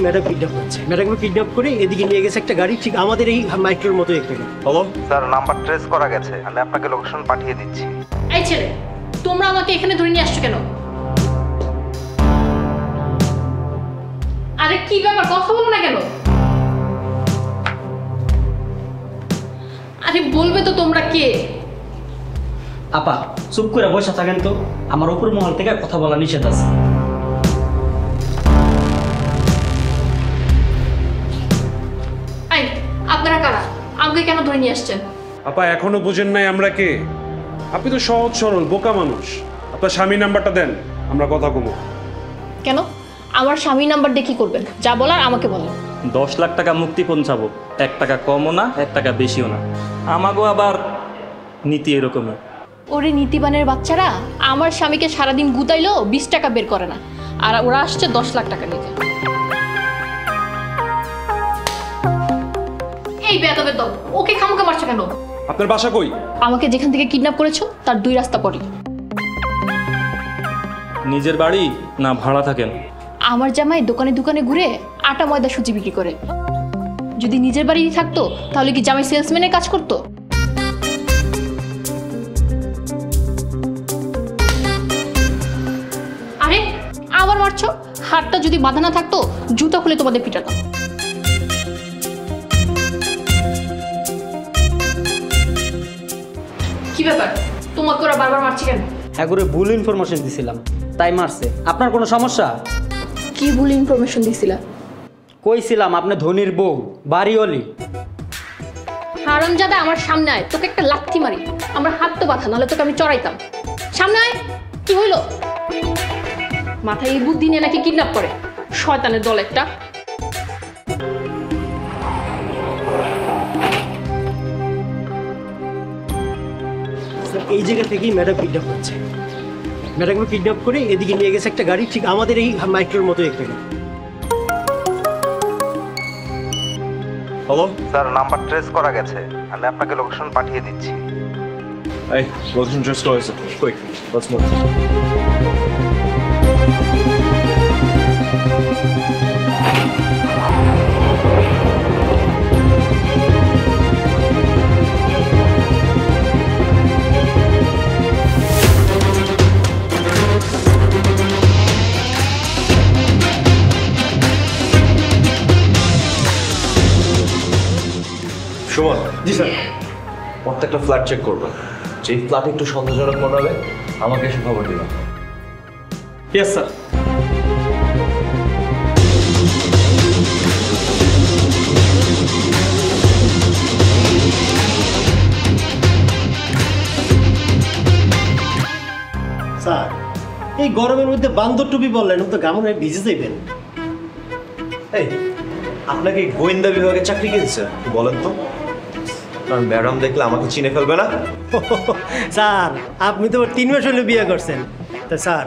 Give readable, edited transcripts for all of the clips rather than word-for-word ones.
Madam kidnap করছে। ম্যাডামকে kidnap করে এদিকে নিয়ে গেছে একটা গাড়ি, ঠিক আমাদের এই মাইক্রোর মতো একটা গাড়ি। হ্যালো স্যার, নাম্বার ট্রেস করা গেছে, আমি আপনাকে লোকেশন পাঠিয়ে দিচ্ছি। এই ছেলে, তোমরা আমাকে এখানে ধরে নিয়ে আসছো কেন? আরে কি ব্যাপার, কথা বলো না কেন? আরে বলবে তো তোমরা কে? আপা চুপ করে বসে থাকেন তো, আমার উপর মহল থেকে কথা বলা নিষেধ আছে। এই আপনারা কারা? আমাকে কেন ধরে নিয়ে আসছেন? আপা এখনো বুঝেন নাই আমরা কে? আপনি তো সহজ সরল বোকা মানুষ। আপনার স্বামীর নাম্বারটা দেন, আমরা কথা কমো। কেন? আমার স্বামী নাম্বার দিয়ে কি করবেন? যা বলার আমাকে বলেন। 10 লাখ টাকা মুক্তি পৌঁছাবো, 1 টাকা কমও না 1 টাকা বেশিও না। আমাগো আবার নীতি এরকমই। ওরে নীতিবানের বাচ্চারা, আমার স্বামীকে সারাদিন গুতাইলেও 20 টাকা বের করে না, আর ওরা আসছে 10 লাখ টাকা নিতে। এই বেয়াদবের দল, ওকে খামোকা মারছো কেন? আপনার বাসা কই? আমাকে যেখান থেকে কিডন্যাপ করেছো তার 2 রাস্তা পরে। নিজের বাড়ি না ভাড়া থাকেন? আমার জামাই দোকানে দোকানে ঘুরে আটা ময়দা সুজি বিক্রি করে। যদি নিজের বাড়ি থাকতো তাহলে কি জামাই সেলসম্যানের কাজ করতো? আরে আবার মারছো? হাতটা যদি বাঁধা না থাকতো জুতা খুলে তোমাদের পিটাতাম। কি ব্যাপার, তোমাকে ওরা বারবার মারছে কেন? একবারে ভুল ইনফরমেশন দিছিলাম তাই মারছে। আপনার কোনো সমস্যা? কি ভুল ইনফরমেশন দিছিলা? কইছিলাম আপনি ধনির বউ, বাড়িওয়ালি। হারামজাদা, আমার সামনে আয়, তোকে একটা লাথি মারি। আমার হাত তো বাঁধা, নাহলে তোকে আমি চড়াইতাম। সামনে আয়। কি হইল? মাথায় এই বুদ্ধি নিয়ে নাকি কিডন্যাপ করে? শয়তানের দল একটা। এই জায়গা থেকেই ম্যাডাম কিডন্যাপ করছে। ম্যাডামকে কিডন্যাপ করে এদিকে নিয়ে গেছে একটা গাড়ি, ঠিক আমাদের এই মাইক্রোর মতো একটা গাড়ি। হ্যালো স্যার, নাম্বার ট্রেস করা গেছে, আমি আপনাকে লোকেশন পাঠিয়ে দিচ্ছি। এই লোকেশন ট্রেস করা হয়েছে, quick let's move. Suman, G sir. প্রত্যেকটা ফ্ল্যাট চেক করবেন, যেই ফ্ল্যাট একটু সন্দেহজনক মনে হবে আমাকে এসে খবর দিবেন। Yes sir. স্যার, এই গরমের মধ্যে বান্দর টুপি বললেন, তো গামনে ভিজে যাইবেন। এই আপনাকে গোয়েন্দা বিভাগে চাকরি কে দিচ্ছে বলেন তো? কারণ ম্যাডাম দেখলে আমাকে চিনে ফেলবে না। স্যার, আপনি তো 3 মাস হলে বিয়ে করছেন। তা স্যার,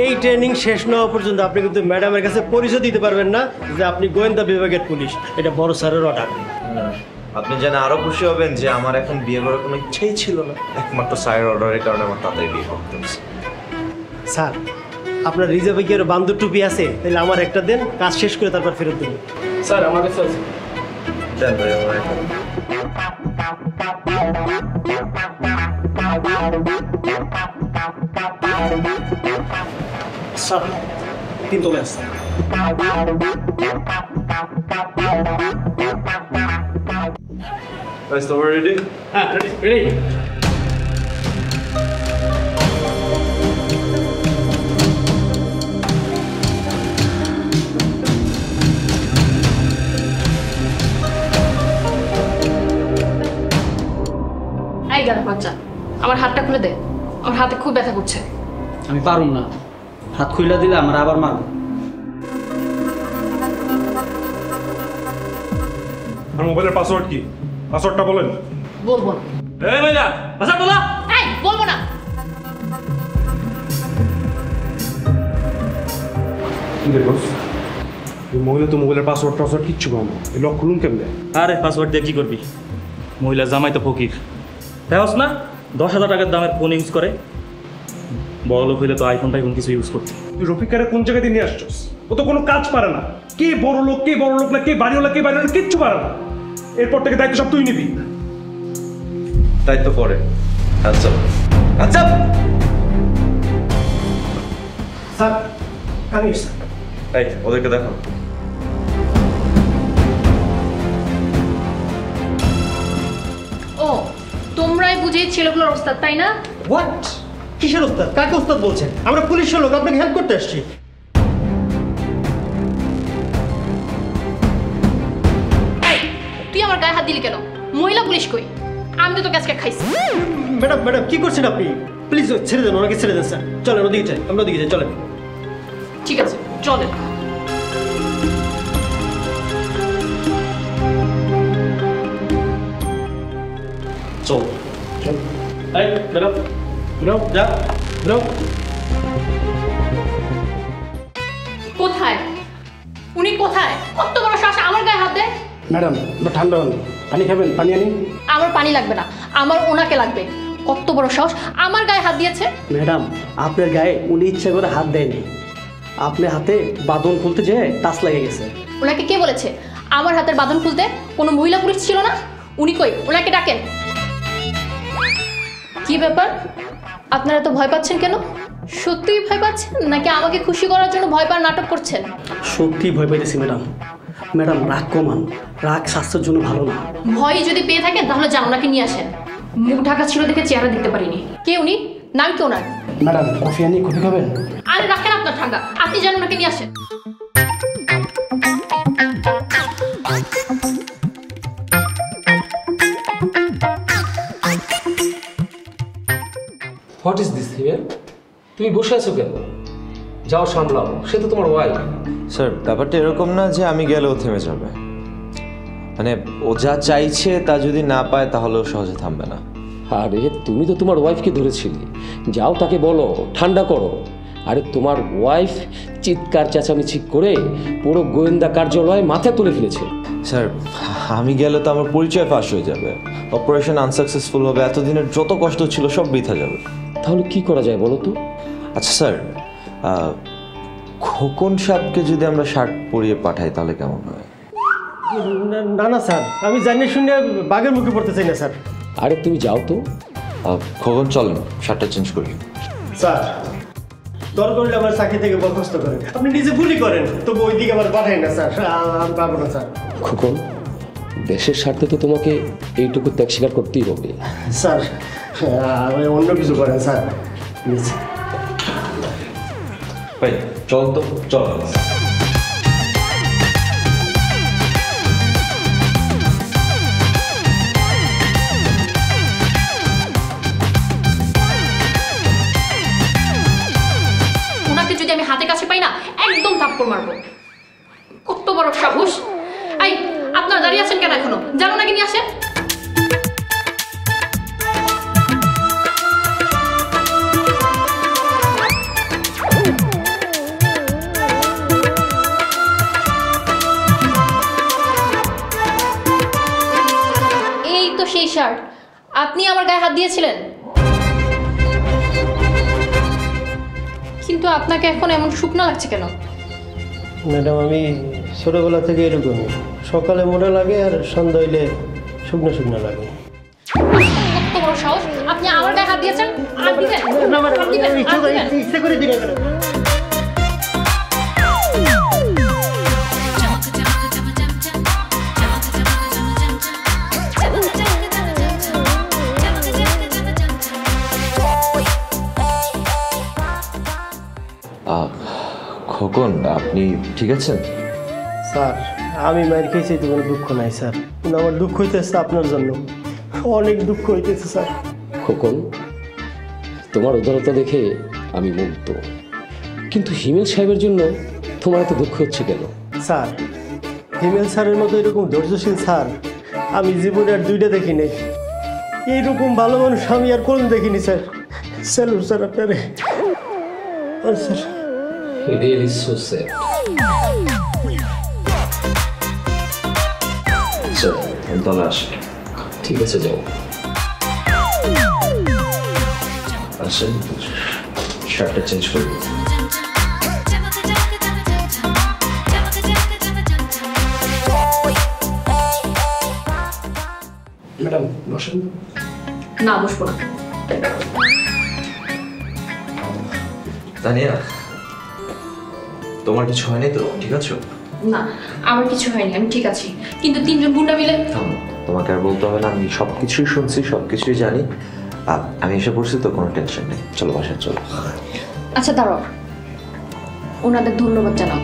এই ট্রেনিং শেষ না হওয়া পর্যন্ত আপনি কিন্তু ম্যাডামের কাছে পরিচয় দিতে পারবেন না যে আপনি গোয়েন্দা বিভাগের পুলিশ। এটা বড় স্যারের অর্ডার। আপনি জানে আরো খুশি হবেন যে আমার এখন বিয়ে করার কোনো ইচ্ছাই ছিল না, একমাত্র স্যারের অর্ডারের কারণে আমার তাড়াতাড়ি বিয়ে করতে হচ্ছে। স্যার, আপনার রিজার্ভে কি আর বান্দর টুপি আছে? তাহলে আমার একটা দেন, কাজ শেষ করে তারপর ফেরত দেবেন। স্যার আমার কাছে আছে। দেন ভাই আমার একটা। স্যার 3 তোলা আছে। Guys, so we're ready? হ্যাঁ রেডি। এই গাধা বাচ্চা, আমার হাতটা খুলে দে। আমার হাতে খুব ব্যথা করছে। আমি পারুম না, হাত খুইলা দিলে আমার আবার মারব। আর মোবাইলের পাসওয়ার্ড কি? পাসওয়ার্ডটা বলেন। বলবো না। এই ভাইয়া পাসওয়ার্ড বলো। এই বলবো না। কি দেখো, এই মহিলা তো মোবাইলের পাসওয়ার্ড কিচ্ছু পাবো না। এই লক খুলুন কেমনে? আরে পাসওয়ার্ড দিয়ে কি করবি? মহিলা জামাই তো ফকির, দেখোস না 10,000 টাকার দামের ফোন ইউজ করে। বড় লোক হইলে তো আইফোন টাইফোন কিছু ইউজ করতে। তুই রফিকারে কোন জায়গায় দিয়ে নিয়ে আসছস? ও তো কোনো কাজ পারে না। কে বড় লোক না, কে বাড়িওয়ালা কে বাড়িওয়ালা কিচ্ছু পারে না। এরপর থেকে দায়িত্ব সব তুই নিবি। দায়িত্ব পরে। আচ্ছা আচ্ছা স্যার আমি স্যার এই ওদেরকে দেখো। ও তোমরাই বুঝেই ছেলেগুলোর অবস্থা, তাই না? হোয়াট? কিসের ওস্তাদ? কাকে ওস্তাদ বলছেন? আমরা পুলিশের লোক, আপনাকে হেল্প করতে আসছি। এই, তুই আমার গায়ে হাত দিলি কেন? মহিলা পুলিশ কই? আমি তো তোকে আজকে খাইছি। ম্যাডাম ম্যাডাম কি করছেন আপনি? প্লিজ ছেড়ে দেন, ওনাকে ছেড়ে দেন স্যার। চলেন ওদিকে যাই, আমরা ওদিকে যাই, চলেন। ঠিক আছে চলেন। চল চল। এই বেরো বেরো, যা বেরো। কোথায় উনি? কোথায়? কত বড় শ্বাস আমার গায়ে হাত দেয়? ম্যাডাম ঠান্ডা হন, পানি খাবেন? পানি আনি? আমার পানি লাগবে না, আমার ওনাকে লাগবে। কত বড় সাহস আমার গায়ে হাত দিয়েছে? ম্যাডাম আপনার গায়ে উনি ইচ্ছা করে হাত দেয়নি, আপনার হাতে বাঁধন খুলতে যেয়ে টাচ লেগে গেছে। ওনাকে কে বলেছে আমার হাতের বাঁধন খুলতে? কোনো মহিলা পুলিশ ছিল না? উনি কই? ওনাকে ডাকেন। কি ব্যাপার, আপনারা তো ভয় পাচ্ছেন কেন? সত্যিই ভয় পাচ্ছেন নাকি আমাকে খুশি করার জন্য ভয় পাওয়ার নাটক করছেন? সত্যি ভয় পাইতেছি ম্যাডাম। ম্যাডাম রাগ কমান, রাগ স্বাস্থ্যের জন্য ভালো না। ভয় যদি পেয়ে থাকেন তাহলে যান ওনাকে নিয়ে আসেন। মুখ ঢাকা ছিল দেখে চেহারা দিতে পারিনি। কে উনি? নাম কি ওনার? ম্যাডাম কফি আনি? কফি খাবেন? আরে রাখেন আপনার ঠান্ডা, আপনি যান ওনাকে নিয়ে আসেন। হোয়াট ইজ দিস হিমেল? তুমি বসে আছো কেন? যাও সামলাও, সে তো তোমার ওয়াইফ। স্যার ব্যাপারটা এরকম না যে আমি গেলেও থেমে যাবে, মানে ও যা চাইছে তা যদি না পায় তাহলে ও সহজে থামবে না। আরে তুমি তো তোমার ওয়াইফকে ধরেছিলে, যাও তাকে বলো ঠান্ডা করো। আরে তোমার ওয়াইফ চিৎকার চেঁচামেচি করে পুরো গোয়েন্দা কার্যালয় মাথায় তুলে ফেলেছে। স্যার আমি গেলে তো আমার পরিচয় ফাঁস হয়ে যাবে, অপারেশন আনসাকসেসফুল হবে, এতদিনের যত কষ্ট ছিল সব বৃথা যাবে। তাহলে কি করা যায় বলো তো? আচ্ছা স্যার, খোকন সাহেবকে যদি আমরা শার্ট পরিয়ে পাঠাই তাহলে কেমন হয়? না না স্যার, আমি জানি শুনে বাঘের মুখে পড়তে চাই না স্যার। আরে তুমি যাও তো। খোকন চলেন শার্টটা চেঞ্জ করি। স্যার দরকার হলে আমার চাকরি থেকে বরখাস্ত করেন, আপনি নিজে ভুলই করেন, তবু ওই দিকে আমার পাঠাই না স্যার। আমি পাবো না স্যার। খোকন, দেশের স্বার্থে তো তোমাকে এইটুকু ত্যাগ স্বীকার করতেই হবে। স্যার অন্য কিছু করেন স্যার প্লিজ। ভাই চল তো, চল। ওনাকে যদি আমি হাতে কাছে পাই না একদম থাপ্পড় মারবো। কত বড় সাহস! এই আপনারা দাঁড়িয়ে আছেন কেন এখনো? যান ওনাকে নিয়ে আসেন। এই তো সেই শার্ট, আপনি আমার গায়ে হাত দিয়েছিলেন, কিন্তু আপনাকে এখন এমন শুকনো লাগছে কেন? ম্যাডাম আমি ছোটোবেলা থেকে এরকমই, সকালে মোটা লাগে আর সন্ধ্যা হইলে শুকনো শুকনো লাগে। কত বড় সাহস! আপনি আমার গায়ে হাত দিয়েছেন? হাত দিবেন? হাত দিবেন? হাত দিবেন? ইচ্ছে করে দিলে খোকন আপনি ঠিক আছেন? স্যার আমি মায়ের খেয়েছি, তো কোনো দুঃখ নাই স্যার, কিন্তু আমার দুঃখ হইতেছে আপনার জন্য, অনেক দুঃখ হইতেছে স্যার। খোকন, তোমার উদারতা দেখে আমি মুগ্ধ, কিন্তু হিমেল সাহেবের জন্য তোমার এত দুঃখ হচ্ছে কেন? স্যার হিমেল স্যারের মতো এরকম ধৈর্যশীল স্যার আমি জীবনে আর দুইটা দেখি নাই। এইরকম ভালো মানুষ আমি আর কোন দেখিনি স্যার। স্যালুট স্যার আপনারে। Sir Really so sad. তাহলে আসে। ঠিক আছে যাও। আসেন শার্টটা চেঞ্জ করবো। ম্যাডাম বসেন। না, বসবো না। তানিয়া, তোমার কিছু হয়নি তো? ঠিক আছে? না, আমার কিছু হয়নি, আমি ঠিক আছি। কিন্তু তিনজন গুন্ডা মিলে। থামো, তোমাকে আর বলতে হবে না, আমি সব কিছুই শুনছি, সব কিছুই জানি। আমি এসে পড়ছি তো, কোনো টেনশন নেই। চলো বাসায় চলো। আচ্ছা দাঁড়াও, ওনাদের ধন্যবাদ জানাও।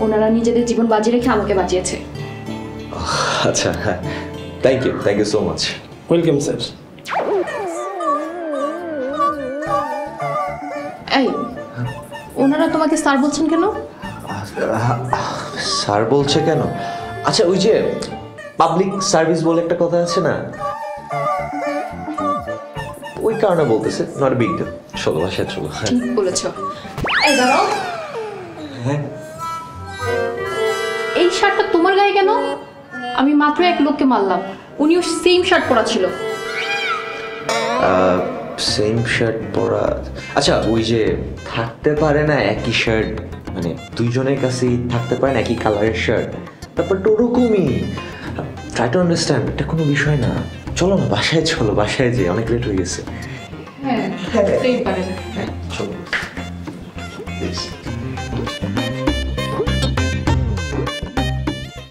ওনারা নিজেদের জীবন বাজি রেখে আমাকে বাঁচিয়েছে। আচ্ছা, হ্যাঁ, thank you so much. Welcome sir. এই, ওনারা তোমাকে স্যার বলছেন কেন? স্যার বলছে কেন? আচ্ছা, ওই যে পাবলিক সার্ভিস বলে একটা কথা আছে না, ওই কারণে বলতেছে। Not big deal. চলো বাসায় চলো। ঠিক বলেছ। এই দাঁড়াও, হ্যাঁ, এই শার্টটা তোমার গায়ে কেন? আমি মাত্র এক লোককে মারলাম, উনিও সেম শার্ট পরা ছিল। সেম শার্ট পরা। আচ্ছা, ওই যে থাকতে পারে না একই শার্ট, মানে দুইজনের কাছেই থাকতে পারে না একই কালারের শার্ট, ব্যাপারটা ওরকমই। ট্রাই টু আন্ডারস্ট্যান্ড, এটা কোনো বিষয় না। চলো না বাসায় চলো, বাসায় যে অনেক লেট হয়ে গেছে। হ্যাঁ, পারে না। চলো প্লিজ।